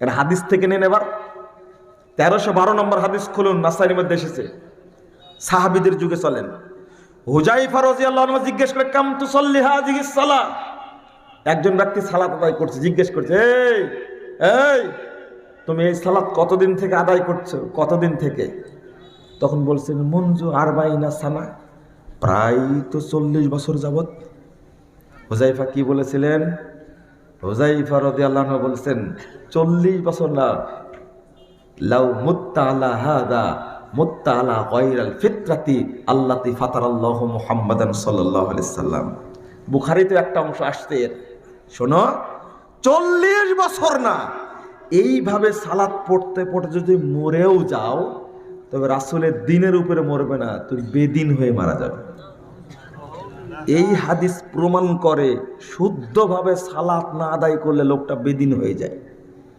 এর হাদিস থেকে নেন এবার 1312 নম্বর হাদিস খুলুন, নাসাইর মধ্যে এসেছে। সাহাবীদের যুগে চলেন। হুযায়ফা রাদিয়াল্লাহু আনহু জিজ্ঞেস করে, কাম তুসাল্লি হাযিহিস সালাহ। একজন ব্যক্তি সালাত আদায় করছে, জিজ্ঞেস করছে, এই এই তুমি এই সালাত কতদিন থেকে আদায় করছো, কতদিন থেকে? তখন বলছেন, মুনজু আরবাইনা সানা, প্রায় তো 40 বছর যাবত। হুযায়ফা কি বলেছিলেন? হুযায়ফা রাদিয়াল্লাহু আনহু বলছেন, 40 বছর না, লাউ মুত্তা আলা হাদা মুত্তা আলা গায়রাল ফিতরাতি আল্লাতী ফাতারাল্লাহু মুহাম্মাদান সাল্লাল্লাহু আলাইহি সাল্লাম। বুখারীতে একটা অংশ আসছে এর, শোনো, 40 বছর না, এইভাবে সালাত পড়তে পড়তে যদি মরেও যাও, তবে রাসূলের দ্বীনের উপরে মরবে না, তুমি বেদিন হয়ে মারা যাবে। এই হাদিস প্রমাণ করে শুদ্ধভাবে সালাত না আদায় করলে লোকটা বেদিন হয়ে যায়।